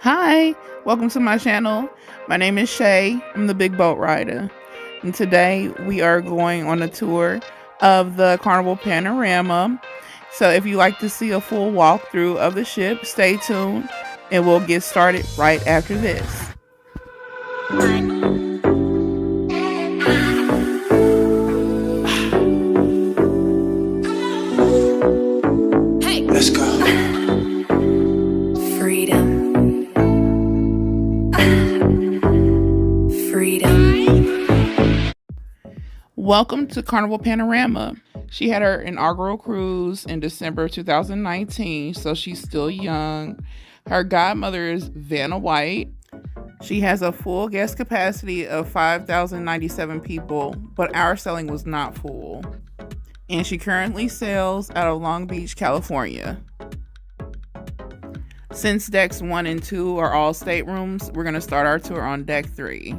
Hi, welcome to my channel. My name is Shay. I'm the Big Boat Rider. And today we are going on a tour of the Carnival Panorama. So if you like to see a full walkthrough of the ship, stay tuned and we'll get started right after this. Hey, let's go. Welcome to Carnival Panorama. She had her inaugural cruise in December 2019, so she's still young. Her godmother is Vanna White. She has a full guest capacity of 5,097 people, but our sailing was not full. And she currently sails out of Long Beach, California. Since decks 1 and 2 are all staterooms, we're going to start our tour on deck 3.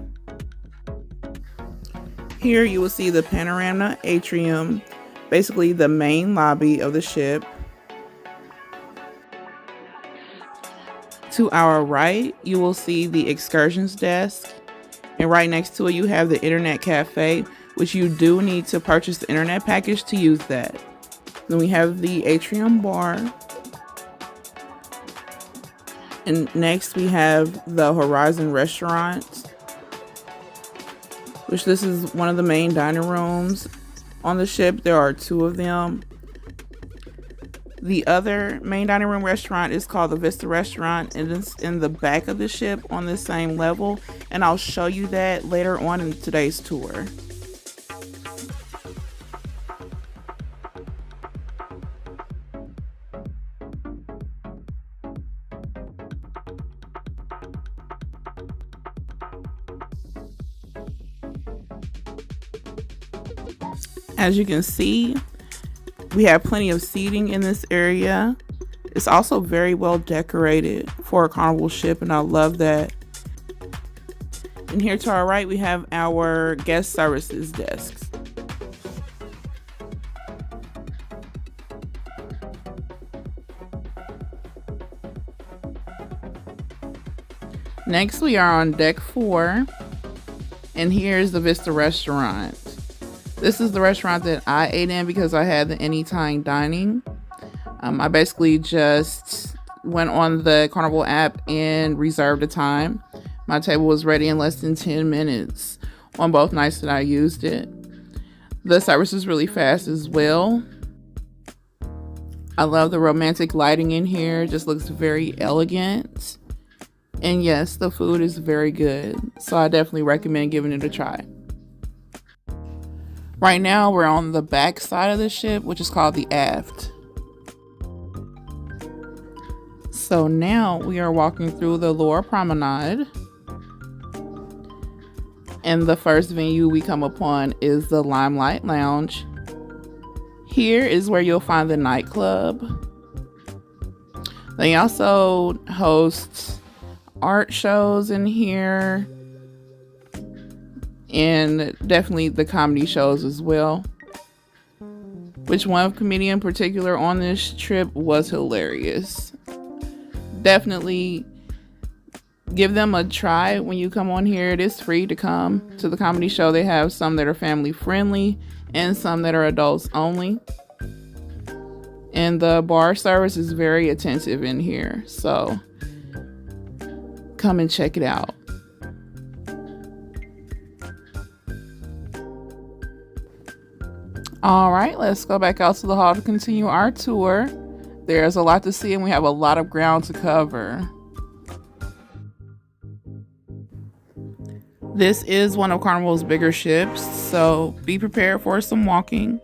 Here you will see the Panorama atrium, basically the main lobby of the ship. To our right, you will see the excursions desk, and right next to it you have the internet cafe, which you do need to purchase the internet package to use that. Then we have the atrium bar, and next we have the Horizon restaurant, which this is one of the main dining rooms on the ship. There are 2 of them. The other main dining room restaurant is called the Vista Restaurant, and it's in the back of the ship on the same level, and I'll show you that later on in today's tour. As you can see, we have plenty of seating in this area. It's also very well decorated for a Carnival ship, and I love that. And here to our right, we have our guest services desks. Next, we are on deck 4, and here's the Vista Restaurant. This is the restaurant that I ate in because I had the anytime dining. I basically just went on the Carnival app and reserved a time. My table was ready in less than 10 minutes on both nights that I used it. The service is really fast as well. I love the romantic lighting in here. It just looks very elegant. And yes, the food is very good. So I definitely recommend giving it a try. Right now, we're on the back side of the ship, which is called the aft. So now we are walking through the lower promenade. And the first venue we come upon is the Limelight Lounge. Here is where you'll find the nightclub. They also host art shows in here, and definitely the comedy shows as well, which one comedian in particular on this trip was hilarious. Definitely give them a try when you come on here. It is free to come to the comedy show. They have some that are family friendly and some that are adults only, and the bar service is very attentive in here, so come and check it out. All right, let's go back out to the hall to continue our tour. There's a lot to see and we have a lot of ground to cover. This is one of Carnival's bigger ships, so be prepared for some walking,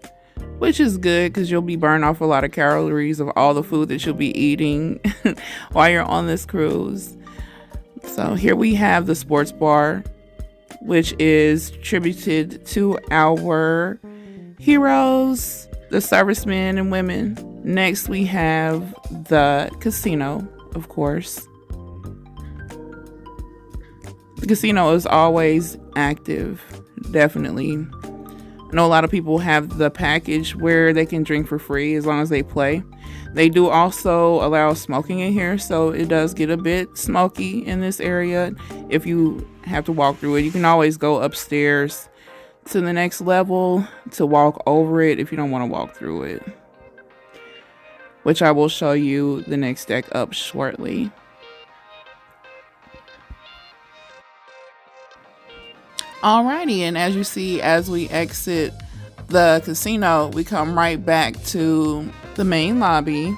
which is good because you'll be burning off a lot of calories of all the food that you'll be eating while you're on this cruise. So here we have the sports bar, which is tributed to our heroes, the servicemen and women. Next, we have the casino, of course. The casino is always active, definitely. I know a lot of people have the package where they can drink for free as long as they play. They do also allow smoking in here, so it does get a bit smoky in this area. If you have to walk through it, you can always go upstairs to the next level to walk over it if you don't want to walk through it, which I will show you the next deck up shortly. Alrighty, and as you see, as we exit the casino, we come right back to the main lobby.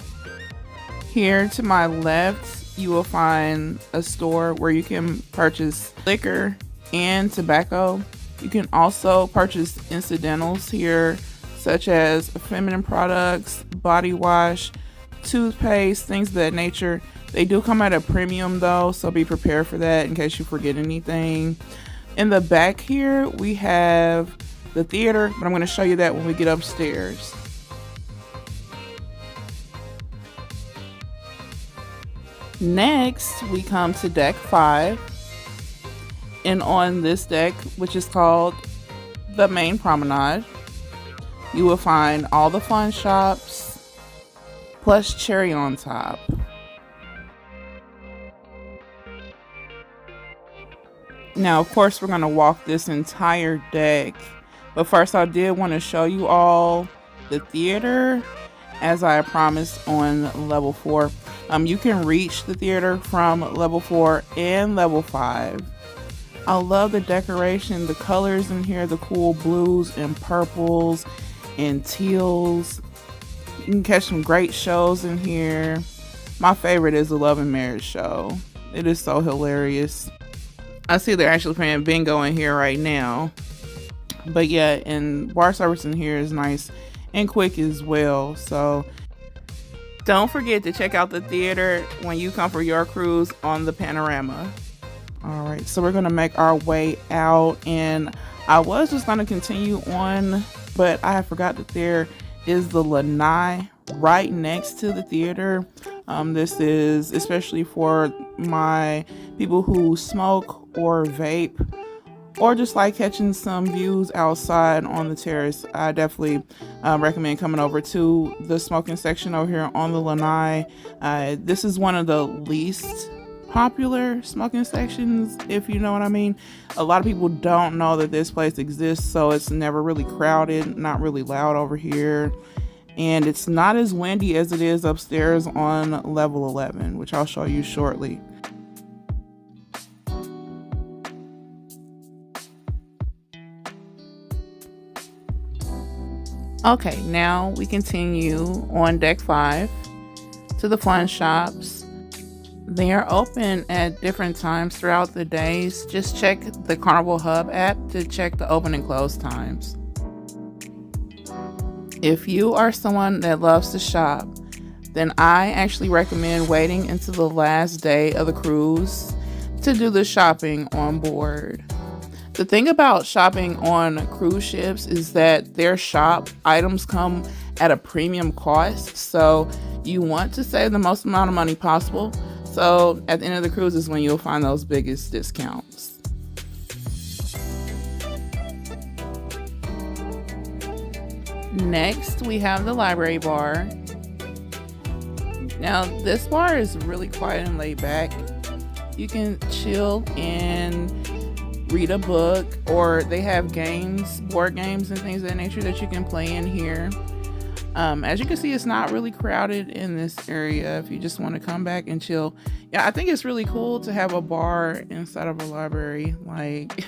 Here to my left, you will find a store where you can purchase liquor and tobacco. You can also purchase incidentals here, such as feminine products, body wash, toothpaste, things of that nature. They do come at a premium though, so be prepared for that in case you forget anything. In the back here, we have the theater, but I'm going to show you that when we get upstairs. Next, we come to deck 5. And on this deck, which is called the main promenade, you will find all the fun shops, plus cherry on top. Now, of course, we're going to walk this entire deck. But first, I did want to show you all the theater, as I promised on level 4. You can reach the theater from level 4 and level 5. I love the decoration, the colors in here, the cool blues and purples and teals. You can catch some great shows in here. My favorite is the Love and Marriage show. It is so hilarious. I see they're actually playing bingo in here right now. But yeah, and bar service in here is nice and quick as well. So don't forget to check out the theater when you come for your cruise on the Panorama. All right, so we're gonna make our way out, and I was just gonna continue on, but I forgot that there is the lanai right next to the theater. This is especially for my people who smoke or vape, or just like catching some views outside on the terrace. I definitely recommend coming over to the smoking section over here on the lanai. This is one of the least popular smoking sections, if you know what I mean. A lot of people don't know that this place exists, so it's never really crowded, not really loud over here, and it's not as windy as it is upstairs on level 11, which I'll show you shortly. Okay, now we continue on deck 5 to the fun shops. They are open at different times throughout the days. Just check the Carnival Hub app to check the open and close times. If you are someone that loves to shop, then I actually recommend waiting until the last day of the cruise to do the shopping on board. The thing about shopping on cruise ships is that their shop items come at a premium cost, so you want to save the most amount of money possible. So at the end of the cruise is when you'll find those biggest discounts. Next, we have the library bar. Now, this bar is really quiet and laid back. You can chill and read a book, or they have games, board games and things of that nature that you can play in here. As you can see, it's not really crowded in this area if you just want to come back and chill. Yeah, I think it's really cool to have a bar inside of a library. Like,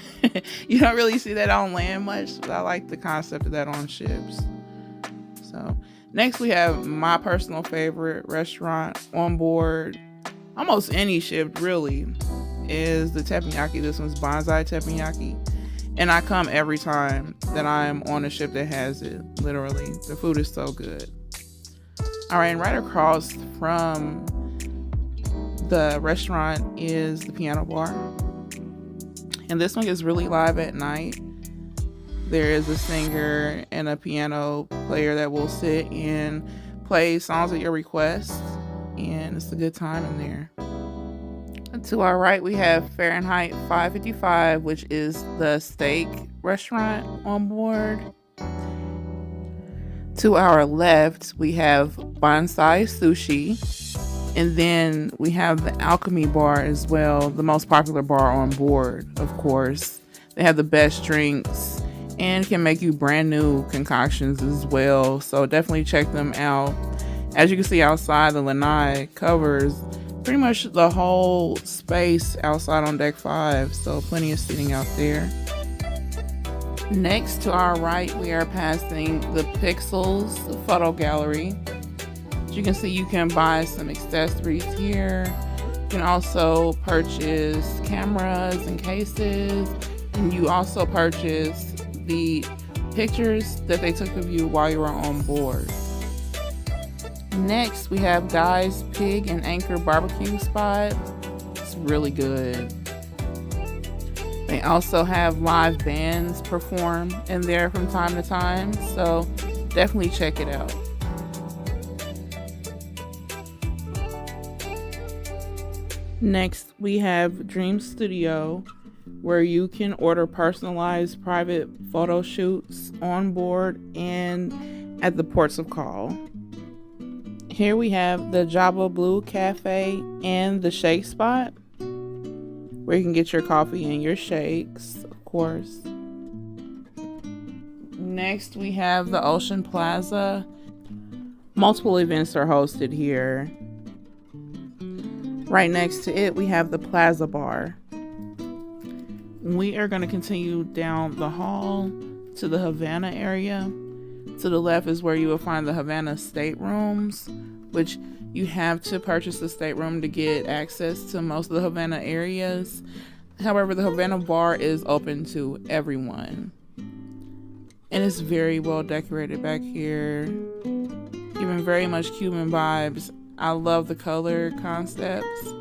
you don't really see that on land much, but I like the concept of that on ships. So next we have my personal favorite restaurant on board almost any ship, really, is the teppanyaki. This one's bonsai teppanyaki, and I come every time that I'm on a ship that has it. Literally, the food is so good. All right, and right across from the restaurant is the piano bar, and this one is really live at night. There is a singer and a piano player that will sit and play songs at your request, and it's a good time in there. And to our right, we have Fahrenheit 555, which is the steak restaurant on board. To our left, we have Bonsai Sushi. And then we have the Alchemy Bar as well, the most popular bar on board, of course. They have the best drinks and can make you brand new concoctions as well. So definitely check them out. As you can see outside, the lanai covers pretty much the whole space outside on deck 5. So plenty of seating out there. Next to our right, we are passing the Pixels photo gallery. As you can see, you can buy some accessories here. You can also purchase cameras and cases, and you also purchase the pictures that they took of you while you were on board. Next, we have Guy's Pig and Anchor Barbecue Spot. It's really good. They also have live bands perform in there from time to time, so definitely check it out. Next, we have Dream Studio, where you can order personalized private photo shoots on board and at the ports of call. Here we have the Java Blue Cafe and the Shake Spot, where you can get your coffee and your shakes, of course. Next, we have the Ocean Plaza. Multiple events are hosted here. Right next to it, we have the Plaza Bar. We are going to continue down the hall to the Havana area. To the left is where you will find the Havana staterooms, which you have to purchase a stateroom to get access to most of the Havana areas. However, the Havana Bar is open to everyone. And it's very well decorated back here, giving very much Cuban vibes. I love the color concepts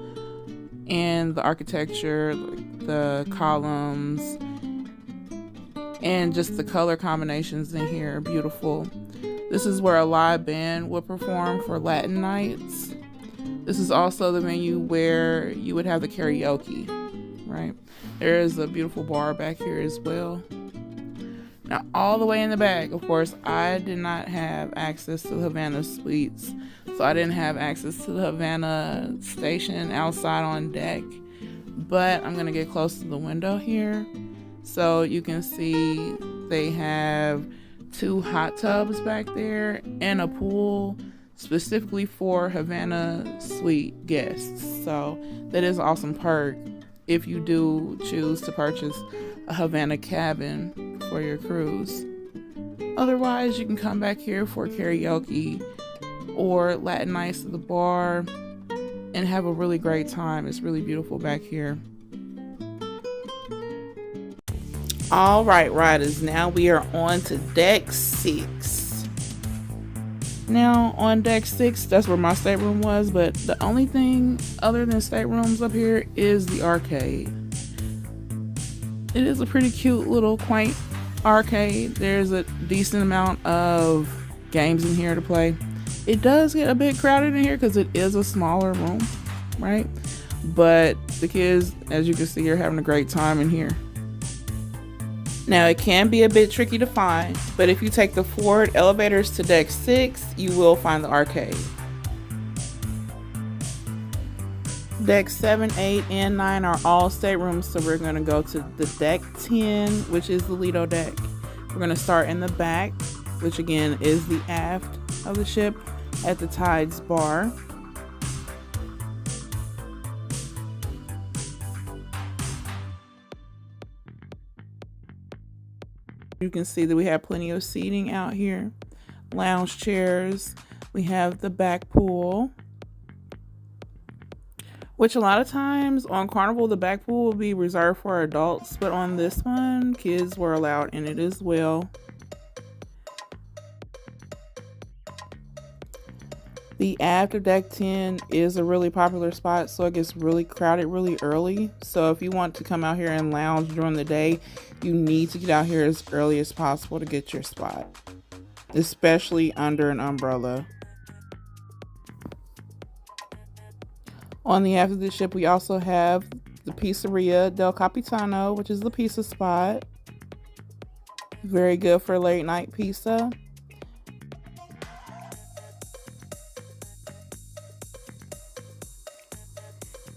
and the architecture, the columns, and just the color combinations in here are beautiful. This is where a live band would perform for Latin nights. This is also the venue where you would have the karaoke, right? There is a beautiful bar back here as well. Now, all the way in the back, of course, I did not have access to the Havana suites. So I didn't have access to the Havana station outside on deck. But I'm going to get close to the window here. So you can see they have 2 hot tubs back there and a pool specifically for Havana suite guests. So that is an awesome perk if you do choose to purchase a Havana cabin for your cruise. Otherwise, you can come back here for karaoke or Latin nights at the bar and have a really great time. It's really beautiful back here. All right, riders, now we are on to deck 6. Now on deck 6, that's where my stateroom was, but the only thing other than staterooms up here is the arcade. It is a pretty cute little quaint arcade. There's a decent amount of games in here to play. It does get a bit crowded in here because it is a smaller room, right? But the kids, as you can see, are having a great time in here. Now, it can be a bit tricky to find, but if you take the forward elevators to deck 6, you will find the arcade. Deck 7, 8, and 9 are all staterooms, so we're going to go to the deck 10, which is the Lido deck. We're going to start in the back, which again is the aft of the ship at the Tides Bar. You can see that we have plenty of seating out here, lounge chairs. We have the back pool, which a lot of times on Carnival, the back pool will be reserved for adults, but on this one, kids were allowed in it as well. The aft of deck 10 is a really popular spot, so it gets really crowded really early. So if you want to come out here and lounge during the day, you need to get out here as early as possible to get your spot, especially under an umbrella. On the aft of the ship, we also have the Pizzeria del Capitano, which is the pizza spot. Very good for late night pizza.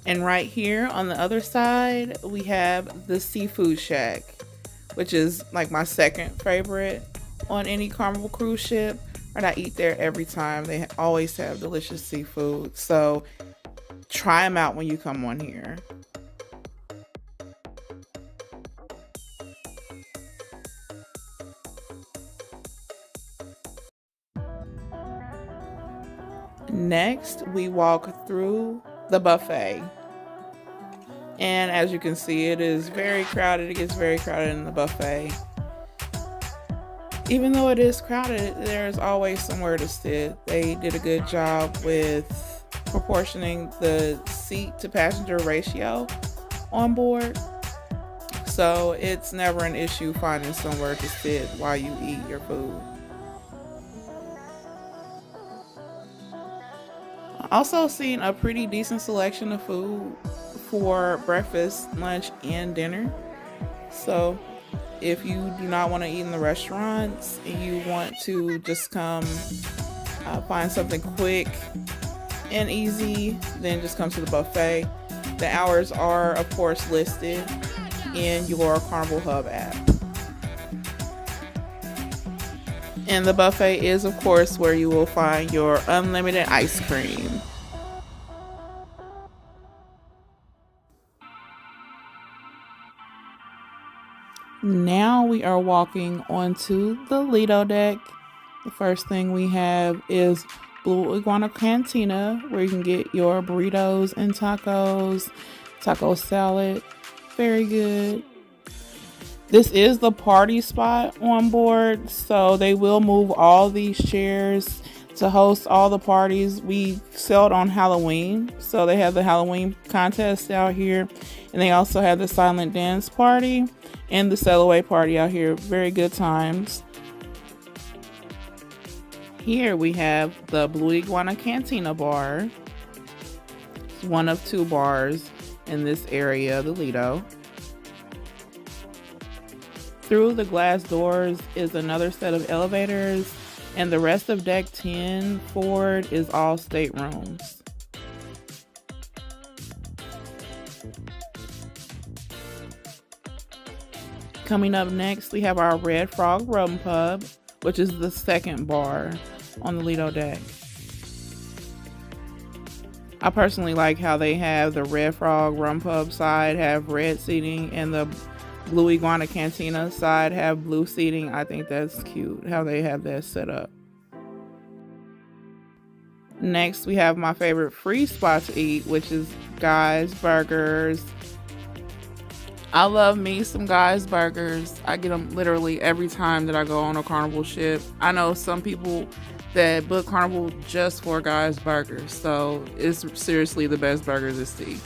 And right here on the other side, we have the Seafood Shack, which is like my second favorite on any Carnival cruise ship. And I eat there every time. They always have delicious seafood. So try them out when you come on here. Next, we walk through the buffet. And as you can see, it is very crowded. It gets very crowded in the buffet. Even though it is crowded, there's always somewhere to sit. They did a good job with proportioning the seat to passenger ratio on board. So it's never an issue finding somewhere to sit while you eat your food. Also seen a pretty decent selection of food for breakfast, lunch, and dinner. So if you do not want to eat in the restaurants and you want to just come find something quick and easy, then just come to the buffet. The hours are, of course, listed in your Carnival Hub app. And the buffet is, of course, where you will find your unlimited ice cream. Now we are walking onto the Lido deck. The first thing we have is Blue Iguana Cantina, where you can get your burritos and tacos, taco salad. Very good. This is the party spot on board, so they will move all these chairs to host all the parties. We sailed on Halloween, so they have the Halloween contest out here, and they also have the silent dance party and the sail away party out here. Very good times. Here we have the Blue Iguana Cantina bar. It's one of two bars in this area, the Lido. Through the glass doors is another set of elevators, and the rest of deck 10 forward is all staterooms. Coming up next, we have our Red Frog Rum Pub, which is the second bar on the Lido deck. I personally like how they have the Red Frog Rum Pub side have red seating and the Blue Iguana Cantina side have blue seating. I think that's cute how they have that set up. Next, we have my favorite free spot to eat, which is Guy's Burgers. I love me some Guy's Burgers. I get them literally every time that I go on a Carnival ship. I know some people that book Carnival just for Guy's Burgers, so it's seriously the best burgers to see.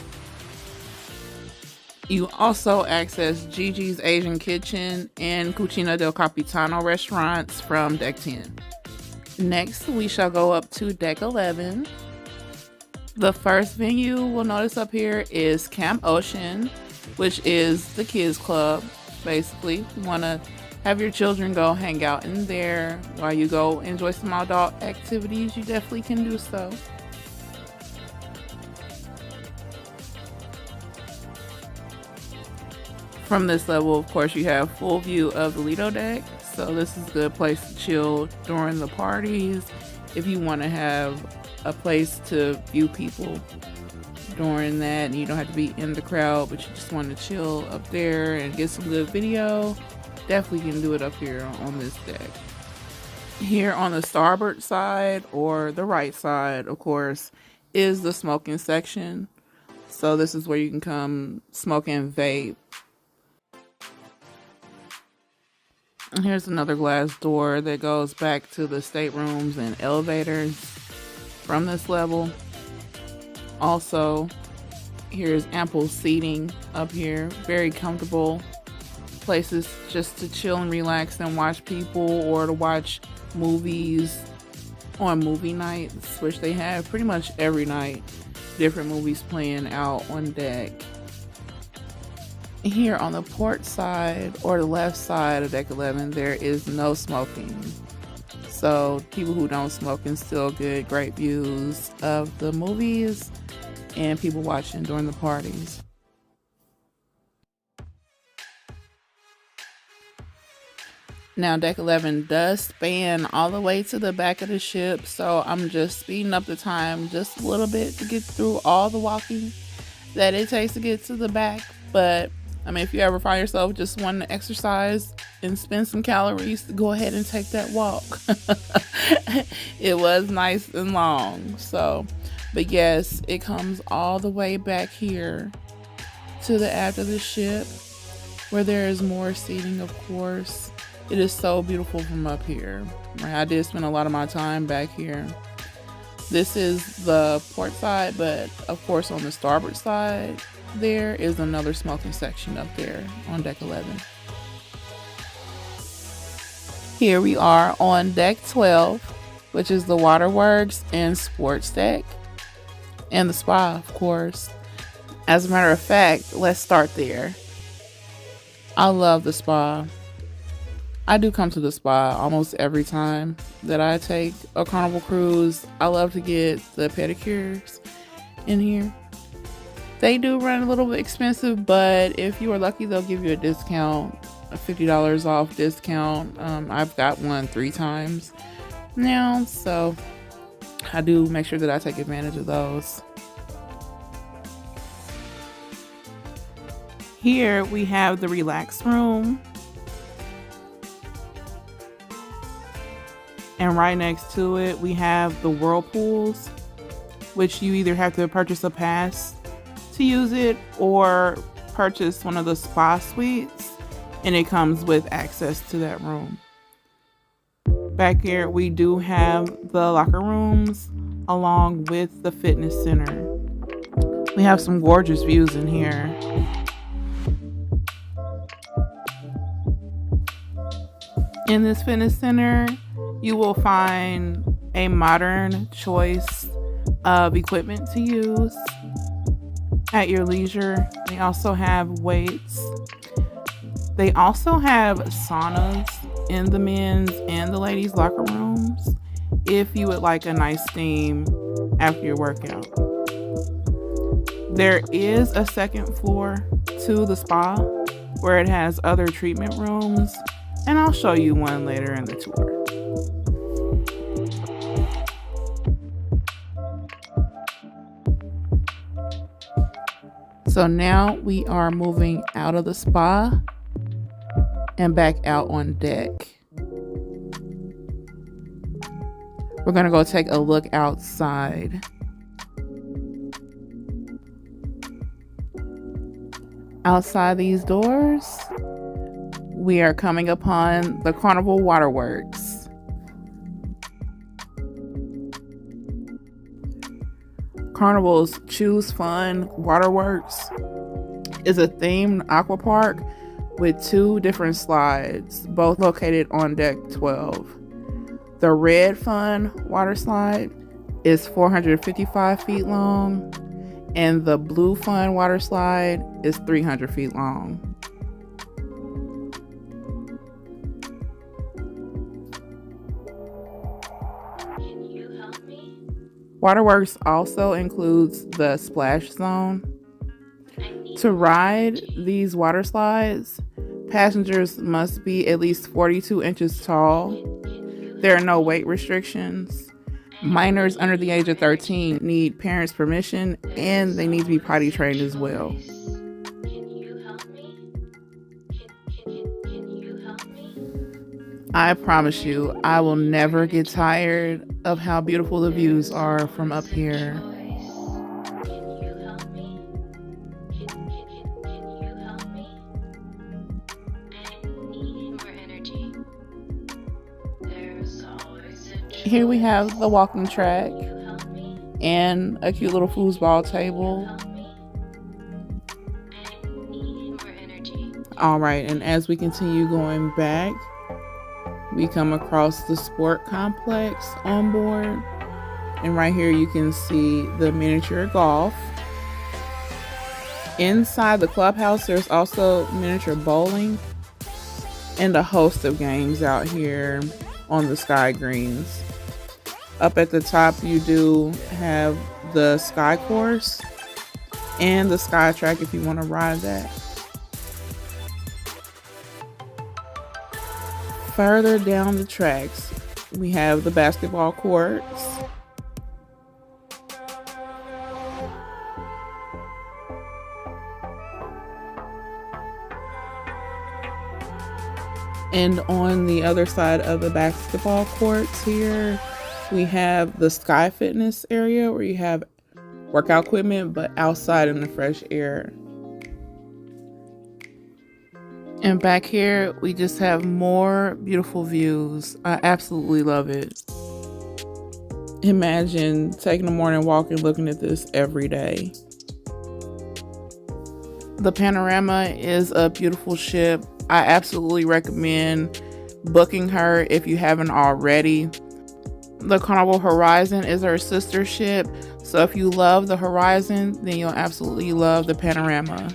You also access Gigi's Asian Kitchen and Cucina del Capitano restaurants from Deck 10. Next, we shall go up to Deck 11. The first venue we'll notice up here is Camp Ocean, which is the kids club. Basically, you want to have your children go hang out in there while you go enjoy some adult activities. You definitely can do so. From this level, of course, you have full view of the Lido deck, so this is a good place to chill during the parties if you want to have a place to view people during that and you don't have to be in the crowd, but you just want to chill up there and get some good video. Definitely can do it up here on this deck. Here on the starboard side, or the right side, of course, is the smoking section. So this is where you can come smoke and vape. And here's another glass door that goes back to the staterooms and elevators from this level. Also, here's ample seating up here. Very comfortable places just to chill and relax and watch people, or to watch movies on movie nights, which they have pretty much every night. Different movies playing out on deck. Here on the port side, or the left side of Deck 11, there is no smoking. So people who don't smoke can still get great views of the movies. and people watching during the parties. Now, deck 11 does span all the way to the back of the ship, so I'm just speeding up the time just a little bit to get through all the walking that it takes to get to the back. But I mean, if you ever find yourself just wanting to exercise and spend some calories, go ahead and take that walk. It was nice and long. So, but yes, it comes all the way back here to the aft of the ship where there is more seating, of course. It is so beautiful from up here. I did spend a lot of my time back here. This is the port side, but of course on the starboard side, there is another smoking section up there on deck 11. Here we are on deck 12, which is the waterworks and sports deck, and the spa, of course. As a matter of fact, let's start there. I love the spa. I do come to the spa almost every time that I take a Carnival cruise. I love to get the pedicures in here. They do run a little bit expensive, but if you are lucky, they'll give you a discount, a $50 off discount. I've got one 3 times now, so I do make sure that I take advantage of those. Here we have the relax room. And right next to it, we have the whirlpools, which you either have to purchase a pass to use it or purchase one of the spa suites, and it comes with access to that room. Back here, we do have the locker rooms along with the fitness center. We have some gorgeous views in here. In this fitness center, you will find a modern choice of equipment to use at your leisure. They also have weights. They also have saunas in the men's and the ladies' locker rooms if you would like a nice steam after your workout. There is a second floor to the spa where it has other treatment rooms, and I'll show you one later in the tour. So now we are moving out of the spa and back out on deck. We're gonna go take a look outside. Outside these doors, we are coming upon the Carnival Waterworks. Carnival's Choose Fun Waterworks is a themed aqua park with 2 different slides, both located on deck 12. The Red Fun water slide is 455 feet long, and the Blue Fun water slide is 300 feet long. Waterworks also includes the splash zone. To ride these water slides, passengers must be at least 42 inches tall. There are no weight restrictions. Minors under the age of 13 need parents' permission, and they need to be potty trained as well. I promise you, I will never get tired of how beautiful the views are from up here. Here we have the walking track and a cute little foosball table. All right, and as we continue going back, we come across the sport complex on board. And right here you can see the miniature golf. Inside the clubhouse, there's also miniature bowling and a host of games out here on the sky greens. Up at the top, you do have the sky course, and the Sky Track if you want to ride that. Further down the tracks, we have the basketball courts. And on the other side of the basketball courts here, we have the Sky Fitness area where you have workout equipment, but outside in the fresh air. And back here, we just have more beautiful views. I absolutely love it. Imagine taking a morning walk and looking at this every day. The Panorama is a beautiful ship. I absolutely recommend booking her if you haven't already. The Carnival Horizon is her sister ship, so if you love the Horizon, then you'll absolutely love the Panorama.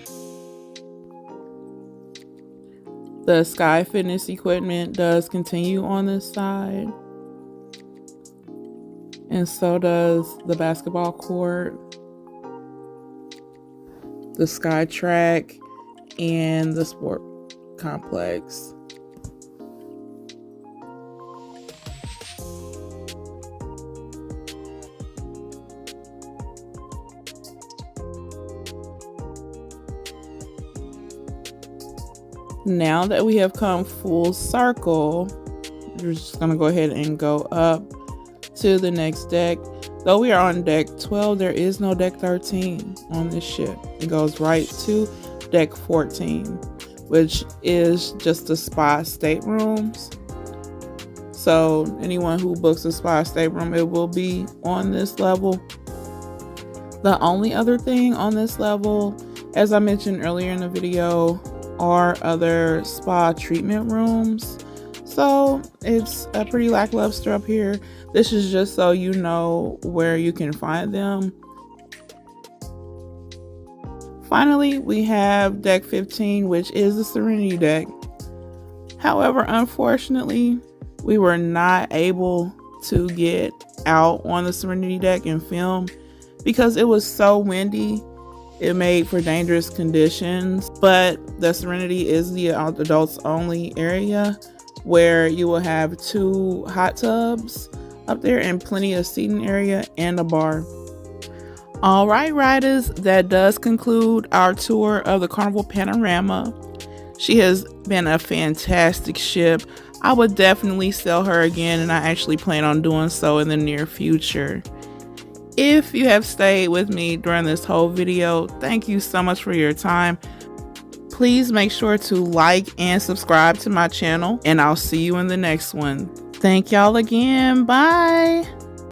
The Sky Fitness equipment does continue on this side, and so does the basketball court, the Sky Track, and the sport complex. Now that we have come full circle, we're just going to go ahead and go up to the next deck. Though we are on deck 12, there is no deck 13 on this ship. It goes right to deck 14, which is just the spa staterooms. So anyone who books a spa stateroom, it will be on this level. The only other thing on this level, as I mentioned earlier in the video, are other spa treatment rooms. So it's a pretty lackluster up here. This is just so you know where you can find them. Finally, we have deck 15, which is the Serenity deck. However, unfortunately, we were not able to get out on the Serenity deck and film because it was so windy. It made for dangerous conditions, but the Serenity is the adults only area where you will have 2 hot tubs up there and plenty of seating area and a bar. All right, riders, that does conclude our tour of the Carnival Panorama. She has been a fantastic ship. I would definitely sell her again, and I actually plan on doing so in the near future. If you have stayed with me during this whole video, thank you so much for your time. Please make sure to like and subscribe to my channel, and I'll see you in the next one. Thank y'all again. Bye.